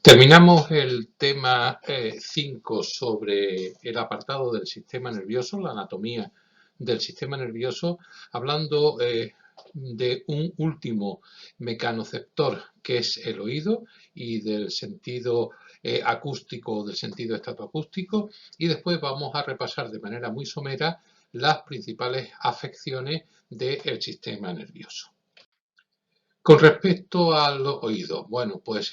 Terminamos el tema 5 sobre el apartado del sistema nervioso, la anatomía del sistema nervioso, hablando de un último mecanoceptor que es el oído y del sentido acústico, del sentido estatoacústico, y después vamos a repasar de manera muy somera las principales afecciones del sistema nervioso. Con respecto al oído, bueno, pues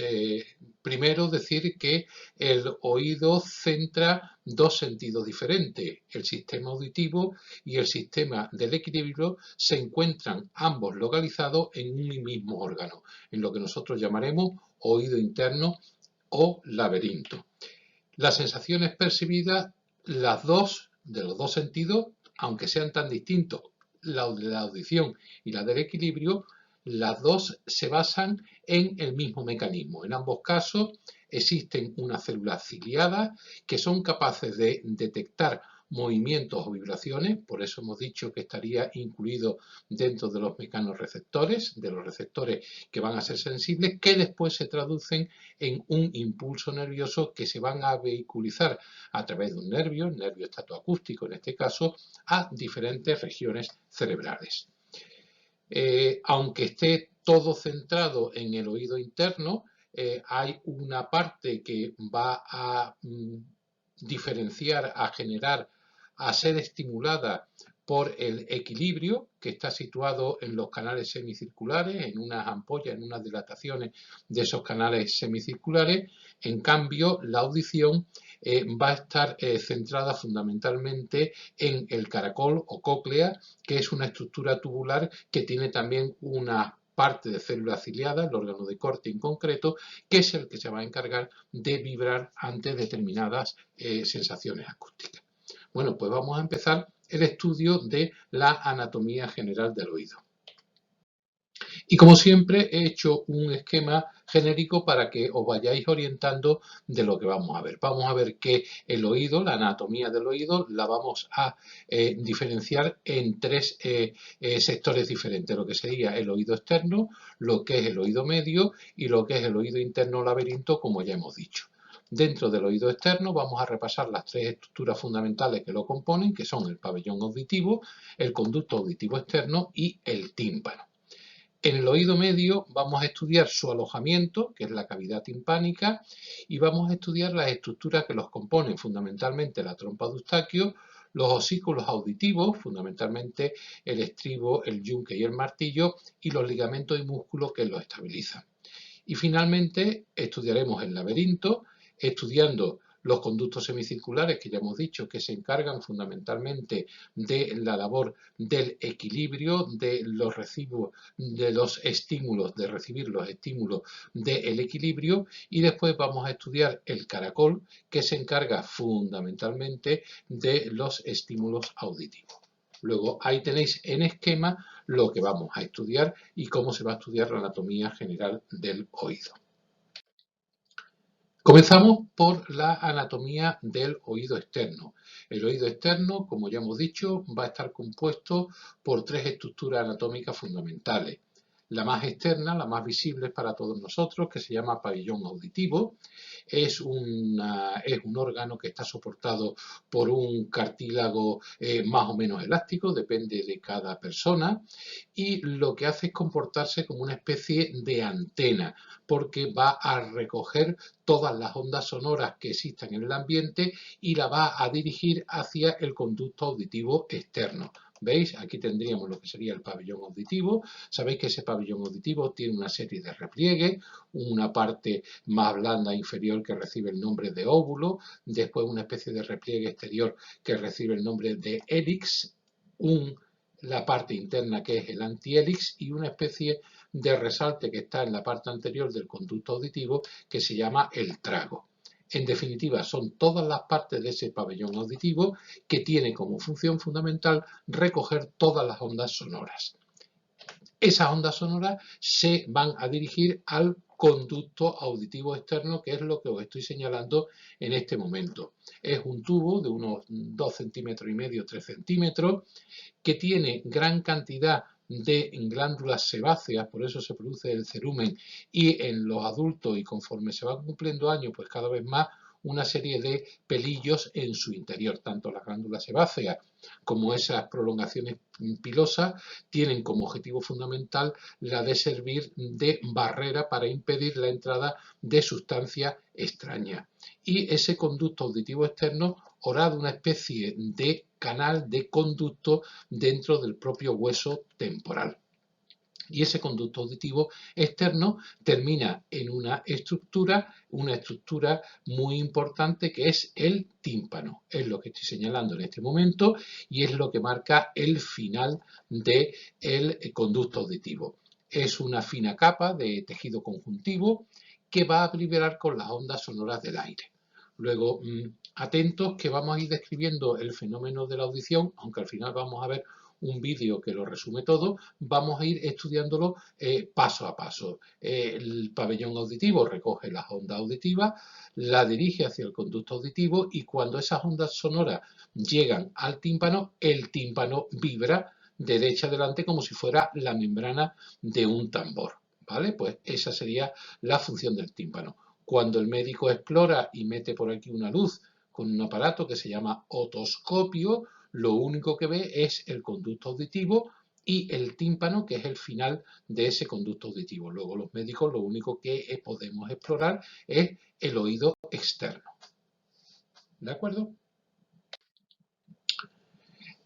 primero decir que el oído centra dos sentidos diferentes. El sistema auditivo y el sistema del equilibrio se encuentran ambos localizados en un mismo órgano, en lo que nosotros llamaremos oído interno o laberinto. Las sensaciones percibidas, las dos, de los dos sentidos, aunque sean tan distintos, la de la audición y la del equilibrio, las dos se basan en el mismo mecanismo. En ambos casos existen unas células ciliadas que son capaces de detectar movimientos o vibraciones, por eso hemos dicho que estaría incluido dentro de los mecanorreceptores, de los receptores que van a ser sensibles, que después se traducen en un impulso nervioso que se van a vehiculizar a través de un nervio, el nervio estatoacústico en este caso, a diferentes regiones cerebrales. Aunque esté todo centrado en el oído interno, hay una parte que va a diferenciar, a generar, a ser estimulada por el equilibrio que está situado en los canales semicirculares, en unas ampollas, en unas dilataciones de esos canales semicirculares. En cambio, la audición va a estar centrada fundamentalmente en el caracol o cóclea, que es una estructura tubular que tiene también una parte de células ciliadas, el órgano de corte en concreto, que es el que se va a encargar de vibrar ante determinadas sensaciones acústicas. Bueno, pues vamos a empezar el estudio de la anatomía general del oído. Y como siempre he hecho un esquema genérico para que os vayáis orientando de lo que vamos a ver. Vamos a ver que el oído, la anatomía del oído, la vamos a diferenciar en tres sectores diferentes, lo que sería el oído externo, lo que es el oído medio y lo que es el oído interno laberinto, como ya hemos dicho. Dentro del oído externo vamos a repasar las tres estructuras fundamentales que lo componen, que son el pabellón auditivo, el conducto auditivo externo y el tímpano. En el oído medio vamos a estudiar su alojamiento, que es la cavidad timpánica, y vamos a estudiar las estructuras que los componen, fundamentalmente la trompa de Eustaquio, los osículos auditivos, fundamentalmente el estribo, el yunque y el martillo, y los ligamentos y músculos que los estabilizan. Y finalmente estudiaremos el laberinto, estudiando los conductos semicirculares que ya hemos dicho que se encargan fundamentalmente de la labor del equilibrio, de los recibos, de los estímulos, de recibir los estímulos del equilibrio, y después vamos a estudiar el caracol que se encarga fundamentalmente de los estímulos auditivos. Luego ahí tenéis en esquema lo que vamos a estudiar y cómo se va a estudiar la anatomía general del oído. Comenzamos por la anatomía del oído externo. El oído externo, como ya hemos dicho, va a estar compuesto por tres estructuras anatómicas fundamentales. La más externa, la más visible para todos nosotros, que se llama pabellón auditivo, es un órgano que está soportado por un cartílago más o menos elástico, depende de cada persona, y lo que hace es comportarse como una especie de antena, porque va a recoger todas las ondas sonoras que existan en el ambiente y la va a dirigir hacia el conducto auditivo externo. ¿Veis? Aquí tendríamos lo que sería el pabellón auditivo. Sabéis que ese pabellón auditivo tiene una serie de repliegues, una parte más blanda inferior que recibe el nombre de óvulo, después una especie de repliegue exterior que recibe el nombre de hélix, la parte interna que es el antihélix y una especie de resalte que está en la parte anterior del conducto auditivo que se llama el trago. En definitiva, son todas las partes de ese pabellón auditivo que tiene como función fundamental recoger todas las ondas sonoras. Esas ondas sonoras se van a dirigir al conducto auditivo externo, que es lo que os estoy señalando en este momento. Es un tubo de unos 2,5 centímetros, 3 centímetros, que tiene gran cantidad de glándulas sebáceas, por eso se produce el cerumen, y en los adultos, y conforme se van cumpliendo años, pues cada vez más una serie de pelillos en su interior. Tanto las glándulas sebáceas como esas prolongaciones pilosas tienen como objetivo fundamental la de servir de barrera para impedir la entrada de sustancias extrañas. Y ese conducto auditivo externo hará de una especie de canal de conducto dentro del propio hueso temporal. Y ese conducto auditivo externo termina en una estructura muy importante que es el tímpano. Es lo que estoy señalando en este momento y es lo que marca el final del conducto auditivo. Es una fina capa de tejido conjuntivo que va a vibrar con las ondas sonoras del aire. Luego, atentos que vamos a ir describiendo el fenómeno de la audición, aunque al final vamos a ver un vídeo que lo resume todo, vamos a ir estudiándolo paso a paso. El pabellón auditivo recoge las ondas auditivas, la dirige hacia el conducto auditivo y cuando esas ondas sonoras llegan al tímpano, el tímpano vibra de derecha a adelante como si fuera la membrana de un tambor. ¿Vale? Pues esa sería la función del tímpano. Cuando el médico explora y mete por aquí una luz con un aparato que se llama otoscopio, lo único que ve es el conducto auditivo y el tímpano, que es el final de ese conducto auditivo. Luego los médicos lo único que podemos explorar es el oído externo. ¿De acuerdo?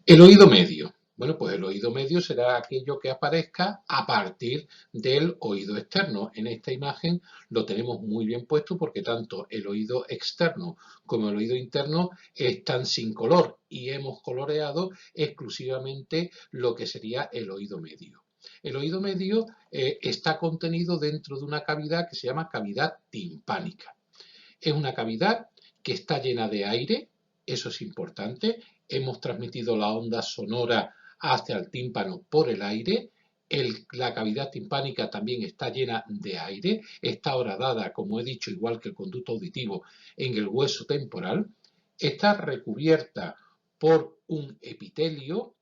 El oído medio. Bueno, pues el oído medio será aquello que aparezca a partir del oído externo. En esta imagen lo tenemos muy bien puesto porque tanto el oído externo como el oído interno están sin color y hemos coloreado exclusivamente lo que sería el oído medio. El oído medio está contenido dentro de una cavidad que se llama cavidad timpánica. Es una cavidad que está llena de aire, eso es importante. Hemos transmitido la onda sonora hacia el tímpano por el aire. La cavidad timpánica también está llena de aire, está horadada, como he dicho, igual que el conducto auditivo, en el hueso temporal. Está recubierta por un epitelio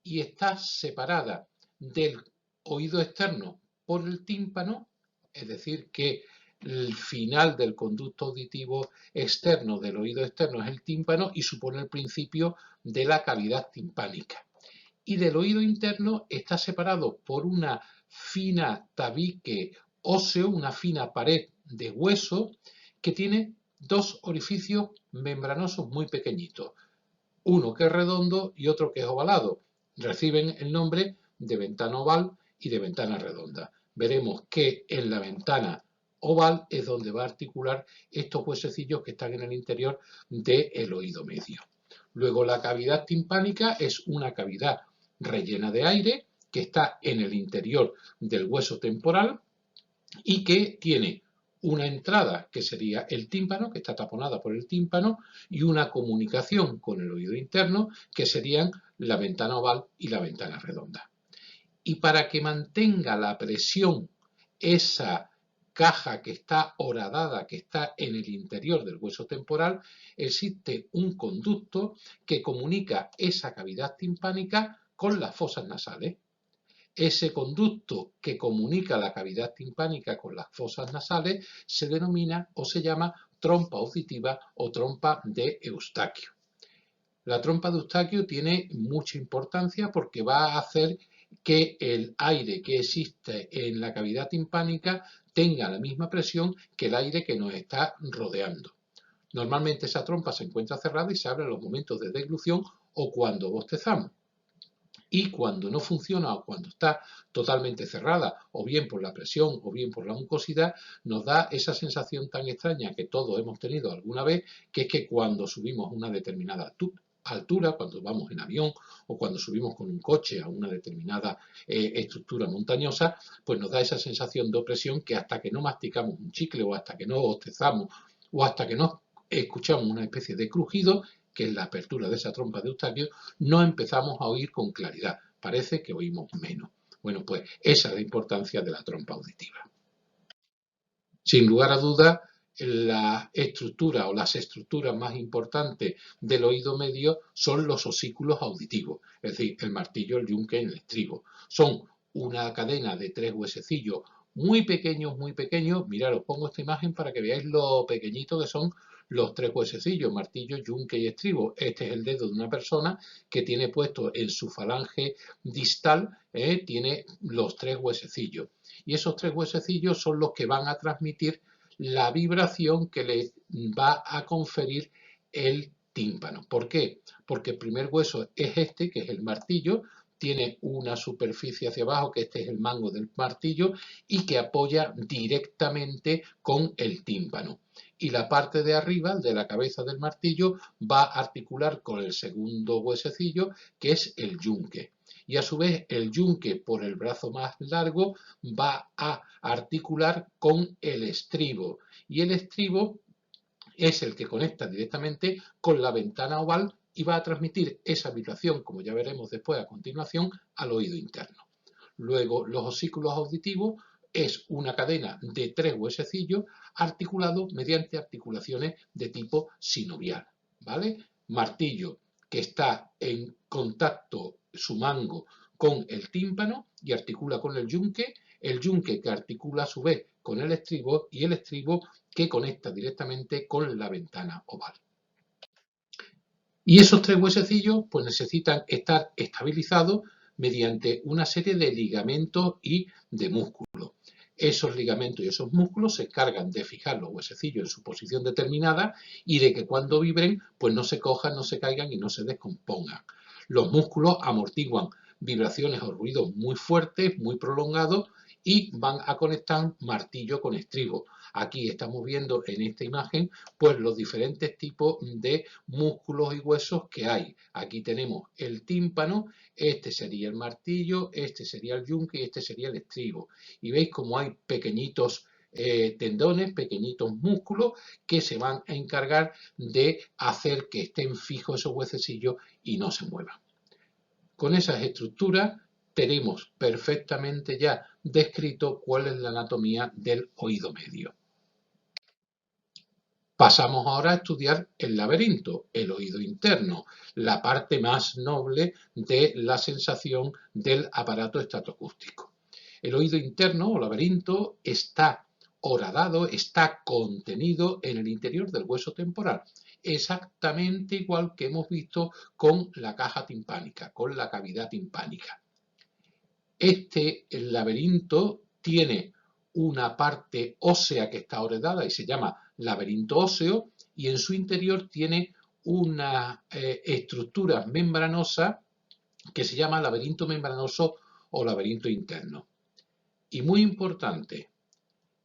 y está separada del oído externo por el tímpano, es decir, que el final del conducto auditivo externo del oído externo es el tímpano y supone el principio de la cavidad timpánica. Y del oído interno está separado por una fina tabique óseo, una fina pared de hueso que tiene dos orificios membranosos muy pequeñitos, uno que es redondo y otro que es ovalado. Reciben el nombre de ventana oval y de ventana redonda. Veremos que en la ventana oval es donde va a articular estos huesecillos que están en el interior del oído medio. Luego la cavidad timpánica es una cavidad rellena de aire que está en el interior del hueso temporal y que tiene una entrada que sería el tímpano, que está taponada por el tímpano, y una comunicación con el oído interno, que serían la ventana oval y la ventana redonda. Y para que mantenga la presión esa caja que está horadada, que está en el interior del hueso temporal, existe un conducto que comunica esa cavidad timpánica con las fosas nasales. Ese conducto que comunica la cavidad timpánica con las fosas nasales se denomina o se llama trompa auditiva o trompa de Eustaquio. La trompa de Eustaquio tiene mucha importancia porque va a hacer que el aire que existe en la cavidad timpánica tenga la misma presión que el aire que nos está rodeando. Normalmente esa trompa se encuentra cerrada y se abre en los momentos de deglución o cuando bostezamos. Y cuando no funciona o cuando está totalmente cerrada, o bien por la presión o bien por la mucosidad, nos da esa sensación tan extraña que todos hemos tenido alguna vez, que es que cuando subimos a una determinada altura, cuando vamos en avión o cuando subimos con un coche a una determinada estructura montañosa, pues nos da esa sensación de opresión que hasta que no masticamos un chicle o hasta que no bostezamos o hasta que no escuchamos una especie de crujido, que es la apertura de esa trompa de Eustaquio, no empezamos a oír con claridad. Parece que oímos menos. Bueno, pues esa es la importancia de la trompa auditiva. Sin lugar a dudas, la estructura o las estructuras más importantes del oído medio son los osículos auditivos, es decir, el martillo, el yunque y el estribo. Son una cadena de 3 huesecillos muy pequeños. Mirad, os pongo esta imagen para que veáis lo pequeñito que son los 3 huesecillos, martillo, yunque y estribo. Este es el dedo de una persona que tiene puesto en su falange distal, tiene los 3 huesecillos. Y esos 3 huesecillos son los que van a transmitir la vibración que le va a conferir el tímpano. ¿Por qué? Porque el primer hueso es este, que es el martillo, tiene una superficie hacia abajo, que este es el mango del martillo, y que apoya directamente con el tímpano. Y la parte de arriba, de la cabeza del martillo, va a articular con el segundo huesecillo, que es el yunque. Y a su vez el yunque, por el brazo más largo, va a articular con el estribo. Y el estribo es el que conecta directamente con la ventana oval y va a transmitir esa vibración, como ya veremos después a continuación, al oído interno. Luego, los osículos auditivos es una cadena de 3 huesecillos articulados mediante articulaciones de tipo sinovial, ¿vale? Martillo que está en contacto su mango con el tímpano y articula con el yunque que articula a su vez con el estribo y el estribo que conecta directamente con la ventana oval. Y esos 3 huesecillos pues necesitan estar estabilizados mediante una serie de ligamentos y de músculos. Esos ligamentos y esos músculos se encargan de fijar los huesecillos en su posición determinada y de que cuando vibren pues no se cojan, no se caigan y no se descompongan. Los músculos amortiguan vibraciones o ruidos muy fuertes, muy prolongados y van a conectar martillo con estribo. Aquí estamos viendo en esta imagen pues los diferentes tipos de músculos y huesos que hay. Aquí tenemos el tímpano, este sería el martillo, este sería el yunque y este sería el estribo. Y veis como hay pequeñitos tendones, pequeñitos músculos que se van a encargar de hacer que estén fijos esos huesecillos y no se muevan. Con esas estructuras tenemos perfectamente ya descrito cuál es la anatomía del oído medio. Pasamos ahora a estudiar el laberinto, el oído interno, la parte más noble de la sensación del aparato estatocústico. El oído interno o laberinto está horadado, está contenido en el interior del hueso temporal, exactamente igual que hemos visto con la caja timpánica, con la cavidad timpánica. Este laberinto tiene una parte ósea que está horadada y se llama laberinto óseo y en su interior tiene una estructura membranosa que se llama laberinto membranoso o laberinto interno. Y muy importante,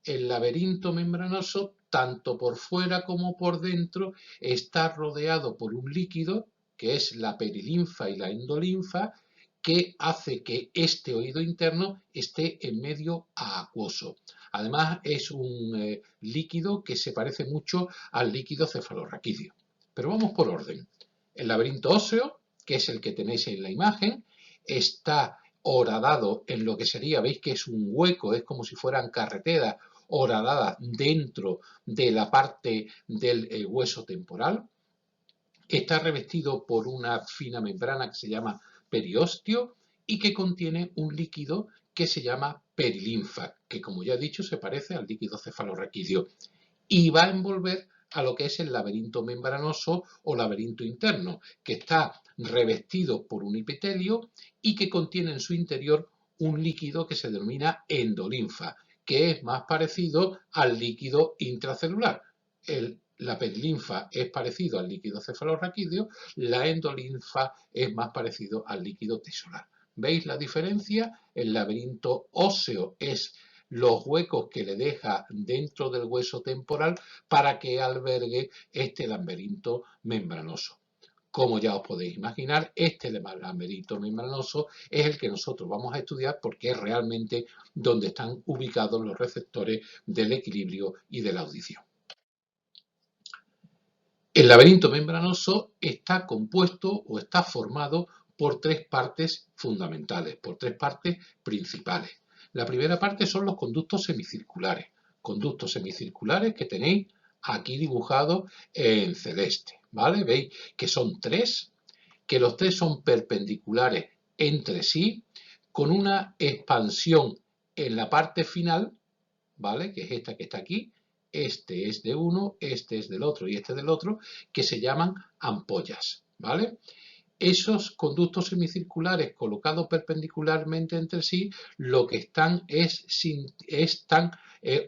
el laberinto membranoso, tanto por fuera como por dentro, está rodeado por un líquido, que es la perilinfa y la endolinfa, que hace que este oído interno esté en medio acuoso. Además, es un líquido que se parece mucho al líquido cefalorraquídeo. Pero vamos por orden. El laberinto óseo, que es el que tenéis en la imagen, está horadado en lo que sería, veis que es un hueco, es como si fueran carreteras horadadas dentro de la parte del hueso temporal. Está revestido por una fina membrana que se llama periósteo y que contiene un líquido que se llama perilinfa, que como ya he dicho se parece al líquido cefalorraquídeo y va a envolver a lo que es el laberinto membranoso o laberinto interno, que está revestido por un epitelio y que contiene en su interior un líquido que se denomina endolinfa, que es más parecido al líquido intracelular. La perilinfa es parecido al líquido cefalorraquídeo, la endolinfa es más parecido al líquido tisolar. ¿Veis la diferencia? El laberinto óseo es los huecos que le deja dentro del hueso temporal para que albergue este laberinto membranoso. Como ya os podéis imaginar, este laberinto membranoso es el que nosotros vamos a estudiar porque es realmente donde están ubicados los receptores del equilibrio y de la audición. El laberinto membranoso está compuesto o está formado por 3 partes fundamentales, por 3 partes principales. La primera parte son los conductos semicirculares que tenéis aquí dibujado en celeste, ¿vale? Veis que son tres, que los tres son perpendiculares entre sí, con una expansión en la parte final, ¿vale? Que es esta que está aquí. Este es de uno, este es del otro y este del otro, que se llaman ampollas, ¿vale? Esos conductos semicirculares colocados perpendicularmente entre sí, lo que están están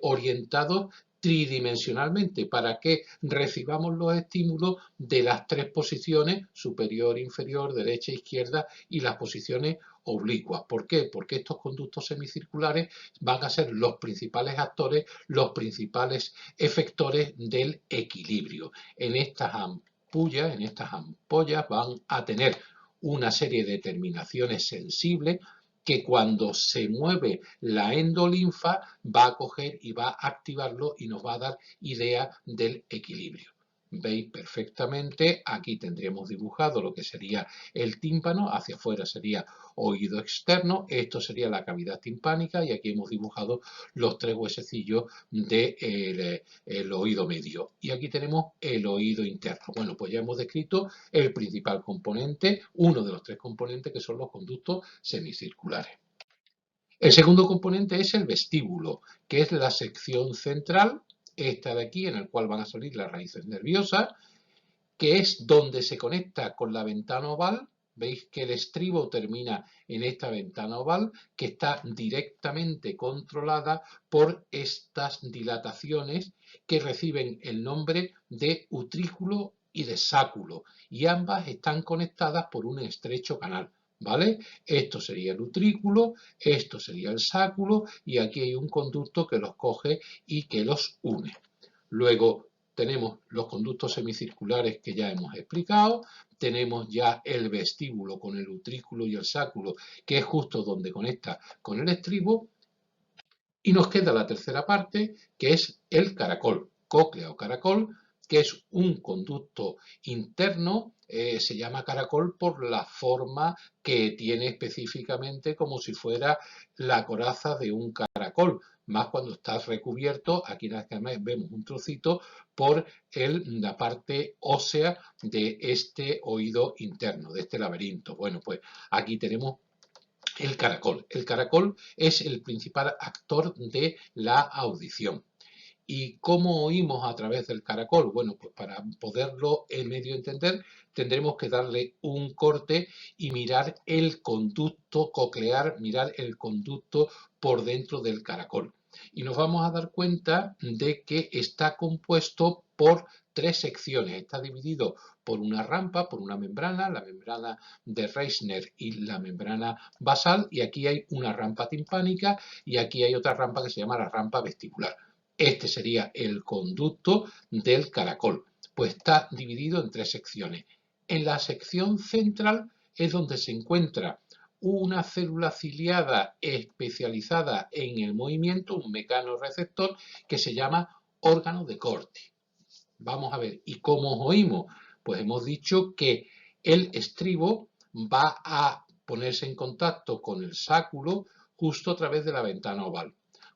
orientados tridimensionalmente para que recibamos los estímulos de las tres posiciones, superior, inferior, derecha, izquierda, y las posiciones oblicuas. ¿Por qué? Porque estos conductos semicirculares van a ser los principales actores, los principales efectores del equilibrio. En estas ampollas van a tener una serie de terminaciones sensibles que cuando se mueve la endolinfa va a coger y va a activarlo y nos va a dar idea del equilibrio. Veis perfectamente, aquí tendríamos dibujado lo que sería el tímpano, hacia afuera sería oído externo, esto sería la cavidad timpánica y aquí hemos dibujado los tres huesecillos del oído medio. Y aquí tenemos el oído interno. Bueno, pues ya hemos descrito el principal componente, uno de los tres componentes que son los conductos semicirculares. El segundo componente es el vestíbulo, que es la sección central, esta de aquí, en el cual van a salir las raíces nerviosas, que es donde se conecta con la ventana oval. Veis que el estribo termina en esta ventana oval, que está directamente controlada por estas dilataciones que reciben el nombre de utrículo y de sáculo, y ambas están conectadas por un estrecho canal. ¿Vale? Esto sería el utrículo, esto sería el sáculo, y aquí hay un conducto que los coge y que los une. Luego tenemos los conductos semicirculares que ya hemos explicado, tenemos ya el vestíbulo con el utrículo y el sáculo, que es justo donde conecta con el estribo, y nos queda la tercera parte, que es el caracol, cóclea o caracol, que es un conducto interno, se llama caracol por la forma que tiene específicamente, como si fuera la coraza de un caracol, más cuando está recubierto, aquí vemos un trocito, por la parte ósea de este oído interno, de este laberinto. Bueno, pues aquí tenemos el caracol. El caracol es el principal actor de la audición. ¿Y cómo oímos a través del caracol? Bueno, pues para poderlo medio entender, tendremos que darle un corte y mirar el conducto coclear, mirar el conducto por dentro del caracol. Y nos vamos a dar cuenta de que está compuesto por tres secciones. Está dividido por una rampa, por una membrana, la membrana de Reissner y la membrana basal, y aquí hay una rampa timpánica y aquí hay otra rampa que se llama la rampa vestibular. Este sería el conducto del caracol, pues está dividido en tres secciones. En la sección central es donde se encuentra una célula ciliada especializada en el movimiento, un mecanorreceptor que se llama órgano de Corti. Vamos a ver, ¿y cómo oímos? Pues hemos dicho que el estribo va a ponerse en contacto con el sáculo justo a través de la ventana oval.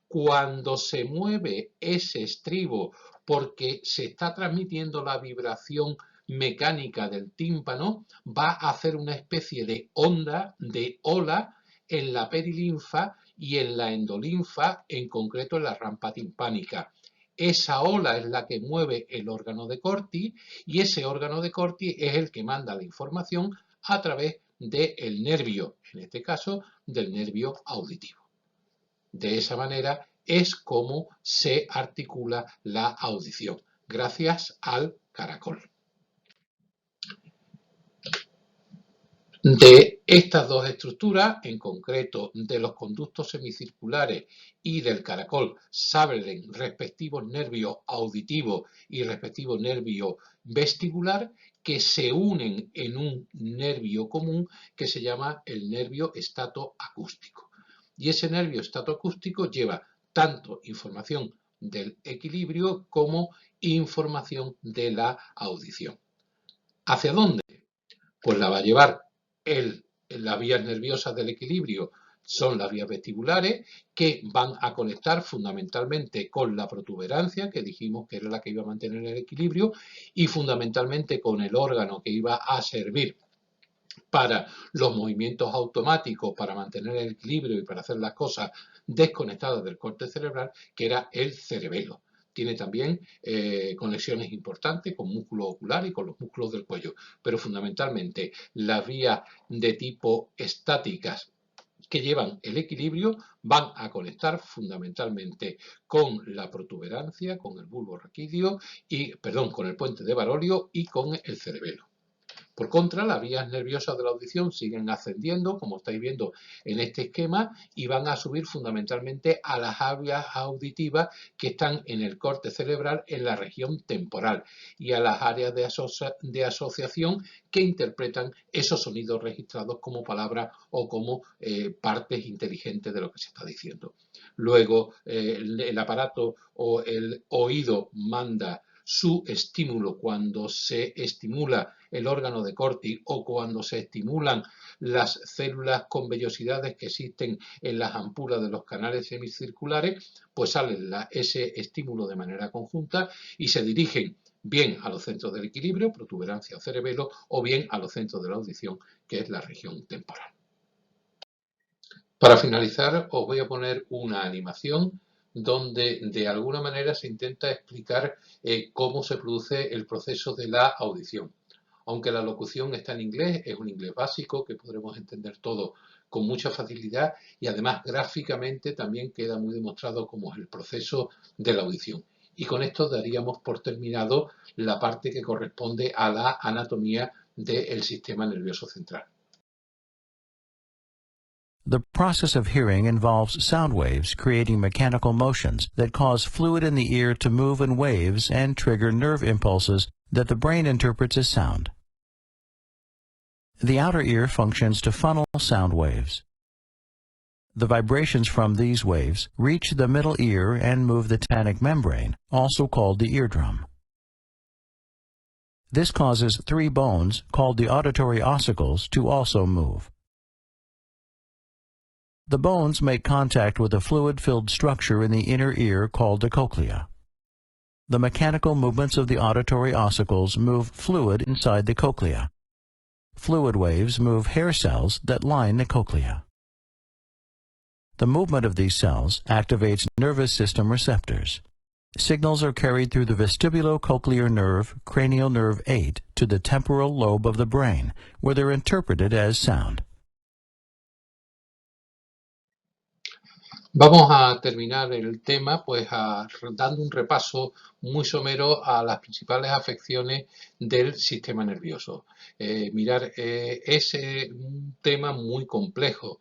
Cuando se mueve ese estribo porque se está transmitiendo la vibración mecánica del tímpano, va a hacer una especie de onda, de ola en la perilinfa y en la endolinfa, en concreto en la rampa timpánica. Esa ola es la que mueve el órgano de Corti y ese órgano de Corti es el que manda la información a través del nervio, en este caso del nervio auditivo. De esa manera es como se articula la audición, gracias al caracol. De estas dos estructuras, en concreto de los conductos semicirculares y del caracol, salen respectivos nervios auditivos y respectivos nervios vestibular que se unen en un nervio común que se llama el nervio estatoacústico. Y ese nervio estatoacústico lleva tanto información del equilibrio como información de la audición. ¿Hacia dónde? Pues la va a llevar las vías nerviosas del equilibrio son las vías vestibulares, que van a conectar fundamentalmente con la protuberancia, que dijimos que era la que iba a mantener el equilibrio, y fundamentalmente con el órgano que iba a servir para los movimientos automáticos, para mantener el equilibrio y para hacer las cosas desconectadas del corte cerebral, que era el cerebelo. Tiene también conexiones importantes con músculos oculares y con los músculos del cuello, pero fundamentalmente las vías de tipo estáticas que llevan el equilibrio van a conectar fundamentalmente con la protuberancia, con el bulbo raquídeo y, perdón, con el puente de Barolio y con el cerebelo. Por contra, las vías nerviosas de la audición siguen ascendiendo, como estáis viendo en este esquema, y van a subir fundamentalmente a las áreas auditivas que están en el corte cerebral en la región temporal y a las áreas de asociación que interpretan esos sonidos registrados como palabras o como partes inteligentes de lo que se está diciendo. Luego, el aparato o el oído manda su estímulo cuando se estimula el órgano de Corti o cuando se estimulan las células con vellosidades que existen en las ampulas de los canales semicirculares, pues sale ese estímulo de manera conjunta y se dirigen bien a los centros del equilibrio, protuberancia o cerebelo, o bien a los centros de la audición, que es la región temporal. Para finalizar, os voy a poner una animación donde de alguna manera se intenta explicar cómo se produce el proceso de la audición. Aunque la locución está en inglés, es un inglés básico que podremos entender todo con mucha facilidad y además gráficamente también queda muy demostrado cómo es el proceso de la audición. Y con esto daríamos por terminado la parte que corresponde a la anatomía del sistema nervioso central. The process of hearing involves sound waves creating mechanical motions that cause fluid in the ear to move in waves and trigger nerve impulses that the brain interprets as sound. The outer ear functions to funnel sound waves. The vibrations from these waves reach the middle ear and move the tannic membrane, also called the eardrum. This causes three bones, called the auditory ossicles, to also move. The bones make contact with a fluid-filled structure in the inner ear called the cochlea. The mechanical movements of the auditory ossicles move fluid inside the cochlea. Fluid waves move hair cells that line the cochlea. The movement of these cells activates nervous system receptors. Signals are carried through the vestibulocochlear nerve, cranial nerve 8, to the temporal lobe of the brain, where they're interpreted as sound. Vamos a terminar el tema dando un repaso muy somero a las principales afecciones del sistema nervioso. Es un tema muy complejo,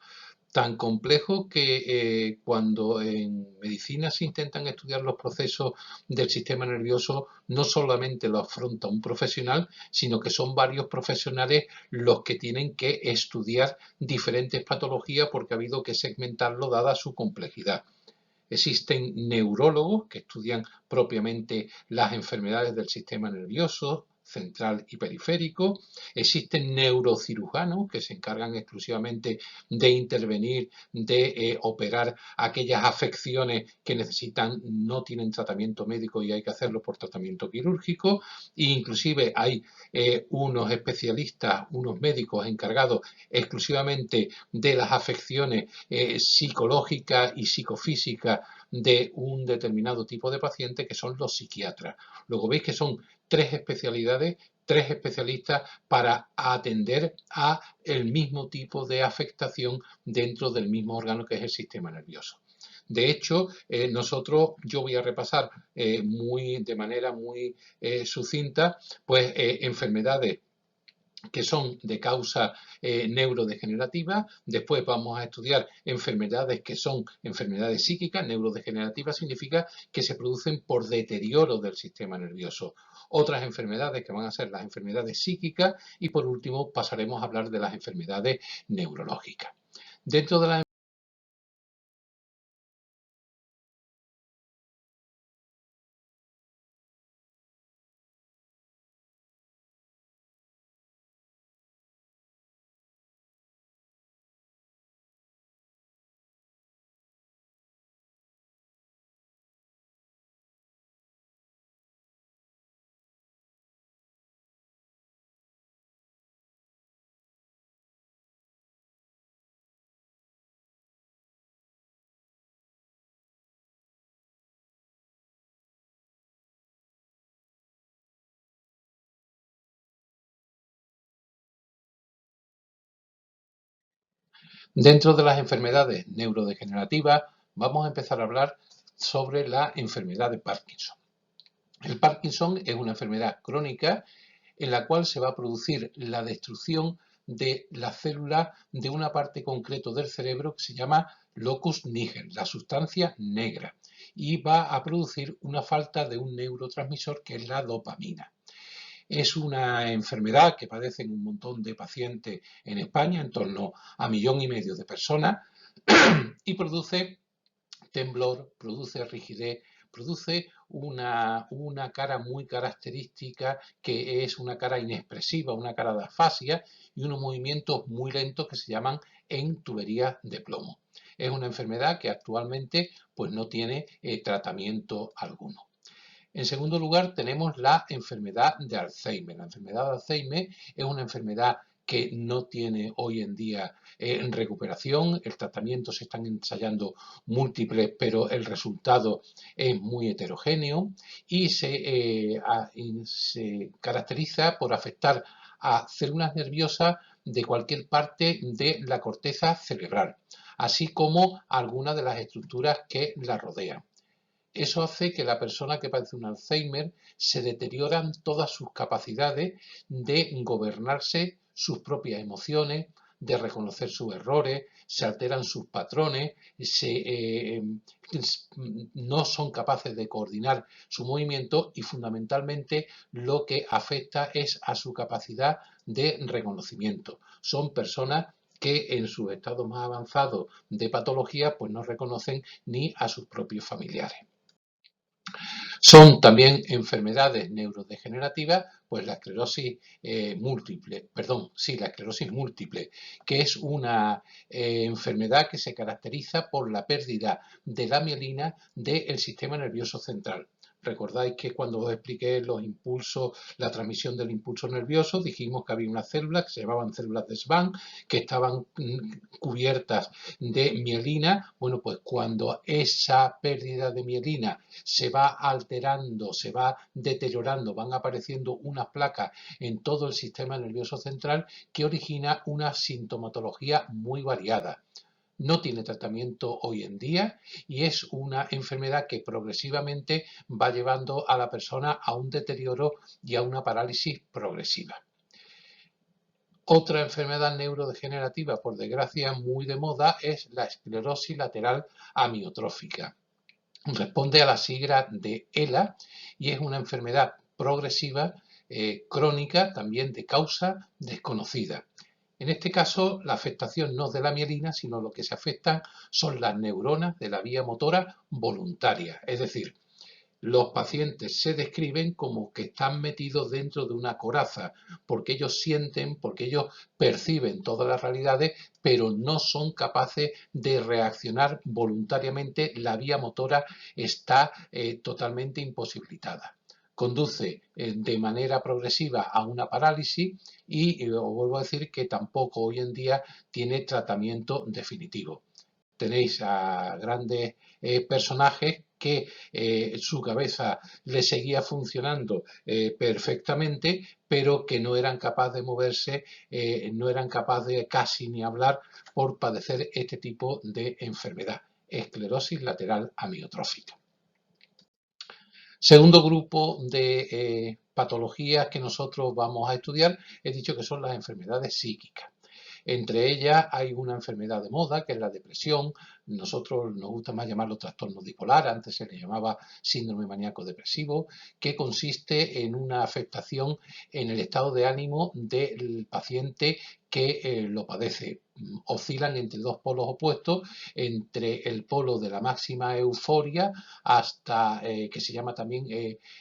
tan complejo que cuando en medicina se intentan estudiar los procesos del sistema nervioso, no solamente lo afronta un profesional, sino que son varios profesionales los que tienen que estudiar diferentes patologías porque ha habido que segmentarlo dada su complejidad. Existen neurólogos que estudian propiamente las enfermedades del sistema nervioso central y periférico. Existen neurocirujanos que se encargan exclusivamente de intervenir, de operar aquellas afecciones que no tienen tratamiento médico y hay que hacerlo por tratamiento quirúrgico. E inclusive hay unos especialistas, unos médicos encargados exclusivamente de las afecciones psicológicas y psicofísicas de un determinado tipo de paciente, que son los psiquiatras. Luego veis que son tres especialidades, tres especialistas para atender a el mismo tipo de afectación dentro del mismo órgano que es el sistema nervioso. De hecho, yo voy a repasar de manera muy sucinta, enfermedades que son de causa neurodegenerativa. Después vamos a estudiar enfermedades que son enfermedades psíquicas. Neurodegenerativa significa que se producen por deterioro del sistema nervioso. Otras enfermedades que van a ser las enfermedades psíquicas y por último pasaremos a hablar de las enfermedades neurológicas. Dentro de las Dentro de las enfermedades neurodegenerativas vamos a empezar a hablar sobre la enfermedad de Parkinson. El Parkinson es una enfermedad crónica en la cual se va a producir la destrucción de las células de una parte concreta del cerebro que se llama locus niger, la sustancia negra, y va a producir una falta de un neurotransmisor que es la dopamina. Es una enfermedad que padecen un montón de pacientes en España, en torno a 1,5 millones de personas, y produce temblor, produce rigidez, produce una cara muy característica que es una cara inexpresiva, una cara de afasia y unos movimientos muy lentos que se llaman en tuberías de plomo. Es una enfermedad que actualmente pues, no tiene tratamiento alguno. En segundo lugar, tenemos la enfermedad de Alzheimer. La enfermedad de Alzheimer es una enfermedad que no tiene hoy en día recuperación. El tratamiento se están ensayando múltiples, pero el resultado es muy heterogéneo y se caracteriza por afectar a células nerviosas de cualquier parte de la corteza cerebral, así como algunas de las estructuras que la rodean. Eso hace que la persona que padece un Alzheimer se deterioran todas sus capacidades de gobernarse sus propias emociones, de reconocer sus errores, se alteran sus patrones, no son capaces de coordinar su movimiento y fundamentalmente lo que afecta es a su capacidad de reconocimiento. Son personas que en su estado más avanzado de patología pues no reconocen ni a sus propios familiares. Son también enfermedades neurodegenerativas, pues la esclerosis múltiple, que es una enfermedad que se caracteriza por la pérdida de la mielina del sistema nervioso central. Recordáis que cuando os expliqué los impulsos, la transmisión del impulso nervioso, dijimos que había unas células que se llamaban células de Schwann, que estaban cubiertas de mielina. Bueno, pues cuando esa pérdida de mielina se va alterando, se va deteriorando, van apareciendo unas placas en todo el sistema nervioso central que origina una sintomatología muy variada. No tiene tratamiento hoy en día y es una enfermedad que progresivamente va llevando a la persona a un deterioro y a una parálisis progresiva. Otra enfermedad neurodegenerativa, por desgracia, muy de moda es la esclerosis lateral amiotrófica. Responde a la sigla de ELA y es una enfermedad progresiva, crónica, también de causa desconocida. En este caso, la afectación no es de la mielina, sino lo que se afectan son las neuronas de la vía motora voluntaria. Es decir, los pacientes se describen como que están metidos dentro de una coraza, porque ellos sienten, porque ellos perciben todas las realidades, pero no son capaces de reaccionar voluntariamente. La vía motora está totalmente imposibilitada. Conduce de manera progresiva a una parálisis y os vuelvo a decir que tampoco hoy en día tiene tratamiento definitivo. Tenéis a grandes personajes que su cabeza le seguía funcionando perfectamente, pero que no eran capaces de moverse, no eran capaces de casi ni hablar por padecer este tipo de enfermedad, esclerosis lateral amiotrófica. Segundo grupo de patologías que nosotros vamos a estudiar, he dicho que son las enfermedades psíquicas. Entre ellas hay una enfermedad de moda que es la depresión. Nosotros nos gusta más llamarlo trastorno bipolar, antes se le llamaba síndrome maníaco depresivo, que consiste en una afectación en el estado de ánimo del paciente que lo padece. Oscilan entre dos polos opuestos, entre el polo de la máxima euforia hasta, que se llama también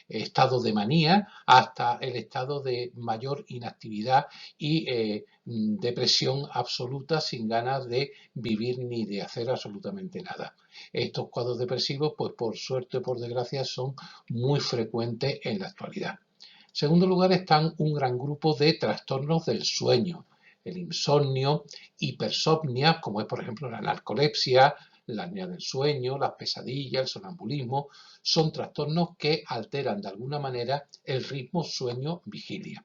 estado de manía, hasta el estado de mayor inactividad y depresión absoluta, sin ganas de vivir ni de hacer absolutamente nada. Estos cuadros depresivos, pues por suerte o por desgracia, son muy frecuentes en la actualidad. En segundo lugar están un gran grupo de trastornos del sueño, el insomnio, hipersomnia, como es por ejemplo la narcolepsia, la apnea del sueño, las pesadillas, el sonambulismo, son trastornos que alteran de alguna manera el ritmo sueño-vigilia.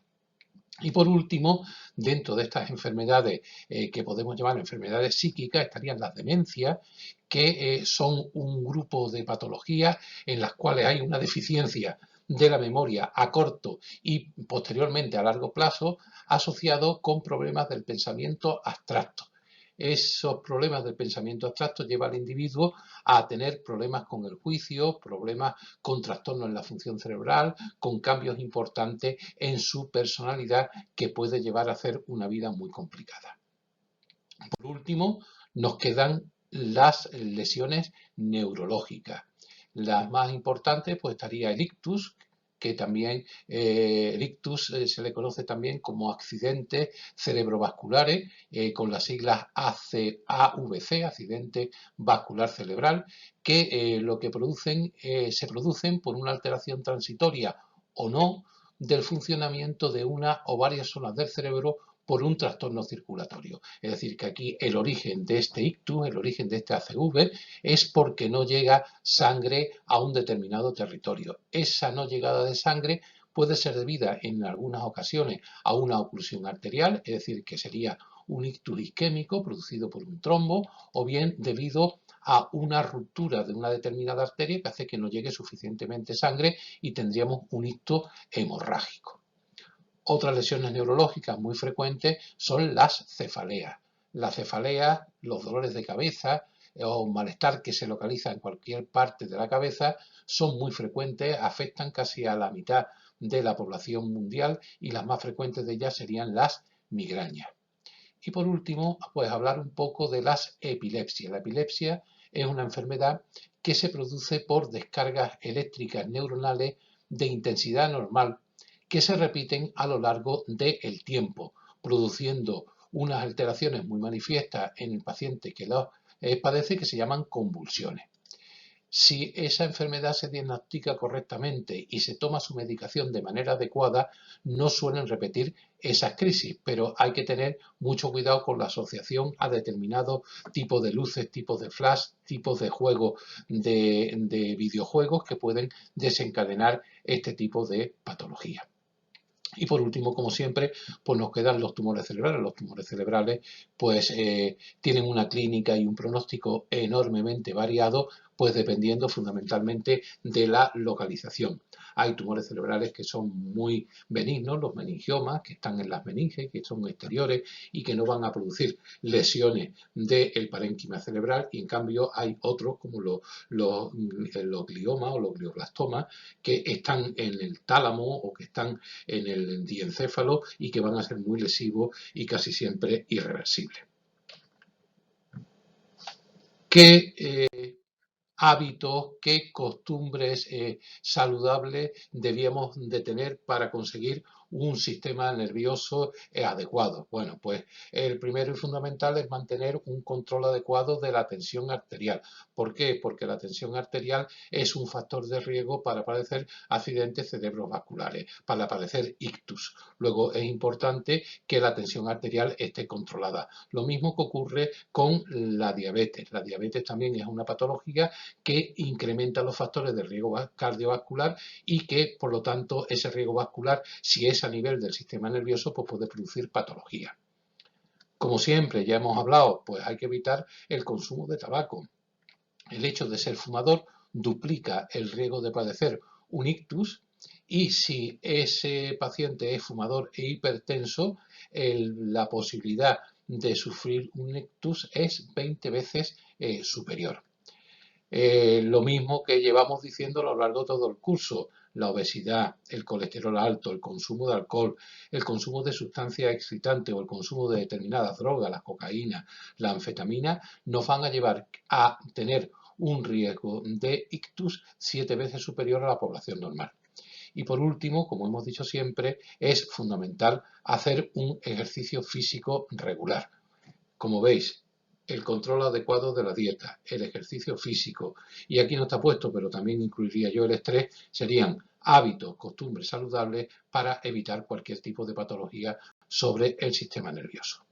Y por último, dentro de estas enfermedades que podemos llamar enfermedades psíquicas, estarían las demencias, que son un grupo de patologías en las cuales hay una deficiencia de la memoria a corto y posteriormente a largo plazo, asociado con problemas del pensamiento abstracto. Esos problemas del pensamiento abstracto llevan al individuo a tener problemas con el juicio, problemas con trastornos en la función cerebral, con cambios importantes en su personalidad que puede llevar a hacer una vida muy complicada. Por último, nos quedan las lesiones neurológicas. Las más importantes pues estaría el ictus, que también el ictus se le conoce también como accidentes cerebrovasculares, con las siglas AVC, accidente vascular cerebral, que lo que se producen por una alteración transitoria o no del funcionamiento de una o varias zonas del cerebro por un trastorno circulatorio. Es decir, que aquí el origen de este ictus, el origen de este ACV, es porque no llega sangre a un determinado territorio. Esa no llegada de sangre puede ser debida en algunas ocasiones a una oclusión arterial, es decir, que sería un ictus isquémico producido por un trombo, o bien debido a una ruptura de una determinada arteria que hace que no llegue suficientemente sangre y tendríamos un ictus hemorrágico. Otras lesiones neurológicas muy frecuentes son las cefaleas. Las cefaleas, los dolores de cabeza o malestar que se localiza en cualquier parte de la cabeza son muy frecuentes, afectan casi a la mitad de la población mundial y las más frecuentes de ellas serían las migrañas. Y por último, pues hablar un poco de las epilepsias. La epilepsia es una enfermedad que se produce por descargas eléctricas neuronales de intensidad normal que se repiten a lo largo del tiempo, produciendo unas alteraciones muy manifiestas en el paciente que los padece que se llaman convulsiones. Si esa enfermedad se diagnostica correctamente y se toma su medicación de manera adecuada, no suelen repetir esas crisis, pero hay que tener mucho cuidado con la asociación a determinados tipos de luces, tipos de flash, tipos de juegos de videojuegos que pueden desencadenar este tipo de patología. Y por último, como siempre, pues nos quedan los tumores cerebrales. Los tumores cerebrales pues tienen una clínica y un pronóstico enormemente variado, pues dependiendo fundamentalmente de la localización. Hay tumores cerebrales que son muy benignos, los meningiomas, que están en las meninges, que son exteriores y que no van a producir lesiones del parénquima cerebral, y en cambio hay otros como los gliomas o los glioblastomas que están en el tálamo o que están en el diencéfalo y que van a ser muy lesivos y casi siempre irreversibles. ¿Qué hábitos, qué costumbres saludables debíamos de tener para conseguir un sistema nervioso adecuado? Bueno, pues el primero y fundamental es mantener un control adecuado de la tensión arterial. ¿Por qué? Porque la tensión arterial es un factor de riesgo para padecer accidentes cerebrovasculares, para padecer ictus. Luego es importante que la tensión arterial esté controlada. Lo mismo que ocurre con la diabetes. La diabetes también es una patología que incrementa los factores de riesgo cardiovascular y que, por lo tanto, ese riesgo vascular, si es a nivel del sistema nervioso, pues puede producir patología. Como siempre, ya hemos hablado, pues hay que evitar el consumo de tabaco. El hecho de ser fumador duplica el riesgo de padecer un ictus, y si ese paciente es fumador e hipertenso, la posibilidad de sufrir un ictus es 20 veces superior. Lo mismo que llevamos diciendo a lo largo de todo el curso: la obesidad, el colesterol alto, el consumo de alcohol, el consumo de sustancias excitantes o el consumo de determinadas drogas, la cocaína, la anfetamina, nos van a llevar a tener un riesgo de ictus 7 veces superior a la población normal. Y por último, como hemos dicho siempre, es fundamental hacer un ejercicio físico regular. Como veis, el control adecuado de la dieta, el ejercicio físico, y aquí no está puesto, pero también incluiría yo el estrés, serían hábitos, costumbres saludables para evitar cualquier tipo de patología sobre el sistema nervioso.